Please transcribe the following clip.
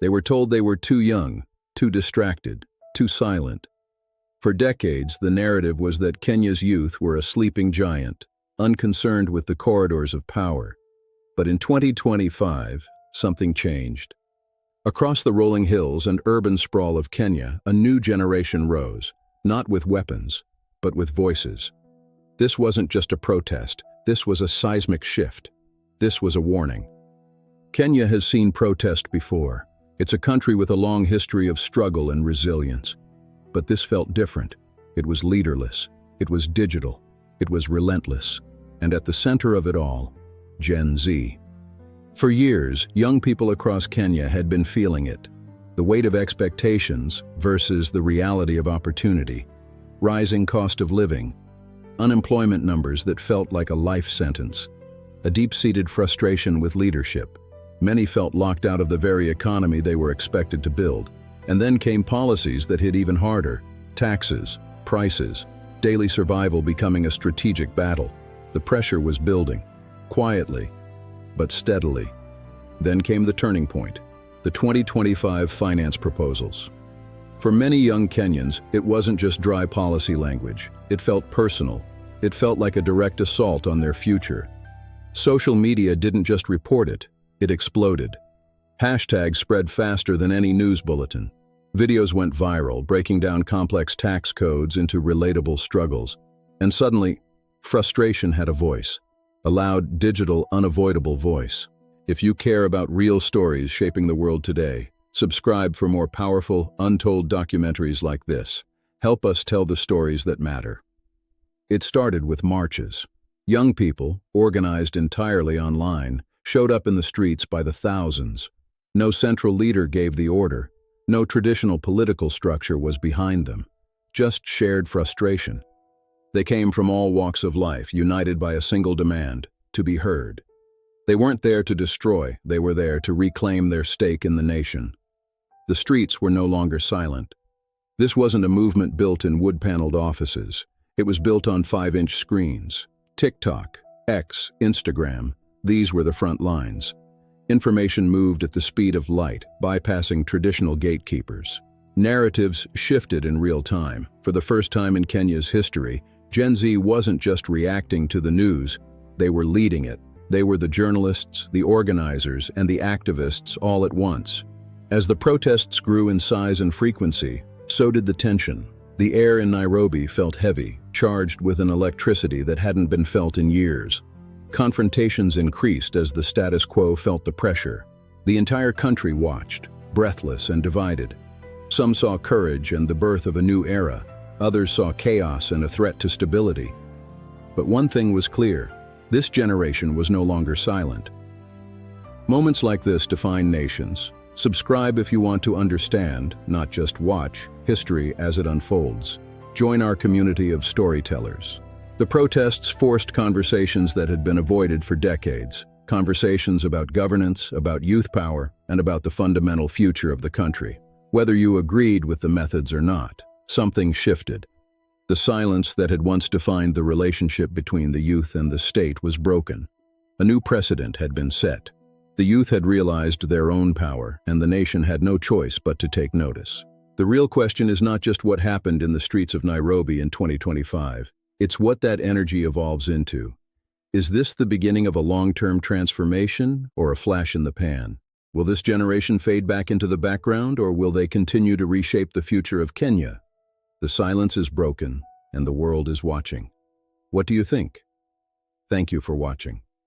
They were told they were too young, too distracted, too silent. For decades, the narrative was that Kenya's youth were a sleeping giant, unconcerned with the corridors of power. But in 2025, something changed. Across the rolling hills and urban sprawl of Kenya, a new generation rose, not with weapons, but with voices. This wasn't just a protest, this was a seismic shift. This was a warning. Kenya has seen protest before. It's a country with a long history of struggle and resilience. But this felt different. It was leaderless. It was digital. It was relentless. And at the center of it all, Gen Z. For years, young people across Kenya had been feeling it. The weight of expectations versus the reality of opportunity. Rising cost of living. Unemployment numbers that felt like a life sentence. A deep-seated frustration with leadership. Many felt locked out of the very economy they were expected to build. And then came policies that hit even harder. Taxes, prices, daily survival becoming a strategic battle. The pressure was building, quietly, but steadily. Then came the turning point, the 2025 finance proposals. For many young Kenyans, it wasn't just dry policy language. It felt personal. It felt like a direct assault on their future. Social media didn't just report it, it exploded. Hashtags spread faster than any news bulletin. Videos went viral, breaking down complex tax codes into relatable struggles. And suddenly, frustration had a voice. A loud, digital, unavoidable voice. If you care about real stories shaping the world today, subscribe for more powerful, untold documentaries like this. Help us tell the stories that matter. It started with marches. Young people, organized entirely online, showed up in the streets by the thousands. No central leader gave the order. No traditional political structure was behind them. Just shared frustration. They came from all walks of life, united by a single demand: to be heard. They weren't there to destroy, they were there to reclaim their stake in the nation. The streets were no longer silent. This wasn't a movement built in wood-paneled offices. It was built on 5-inch screens. TikTok, X, Instagram, these were the front lines. Information moved at the speed of light, bypassing traditional gatekeepers. Narratives shifted in real time. For the first time in Kenya's history, Gen Z wasn't just reacting to the news, they were leading it. They were the journalists, the organizers, and the activists all at once. As the protests grew in size and frequency, so did the tension. The air in Nairobi felt heavy, charged with an electricity that hadn't been felt in years. Confrontations increased as the status quo felt the pressure. The entire country watched, breathless and divided. Some saw courage and the birth of a new era. Others saw chaos and a threat to stability. But one thing was clear: this generation was no longer silent. Moments like this define nations. Subscribe if you want to understand, not just watch, history as it unfolds. Join our community of storytellers. The protests forced conversations that had been avoided for decades. Conversations about governance, about youth power, and about the fundamental future of the country. Whether you agreed with the methods or not, something shifted. The silence that had once defined the relationship between the youth and the state was broken. A new precedent had been set. The youth had realized their own power, and the nation had no choice but to take notice. The real question is not just what happened in the streets of Nairobi in 2025. It's what that energy evolves into. Is this the beginning of a long-term transformation or a flash in the pan? Will this generation fade back into the background, or will they continue to reshape the future of Kenya? The silence is broken, and the world is watching. What do you think? Thank you for watching.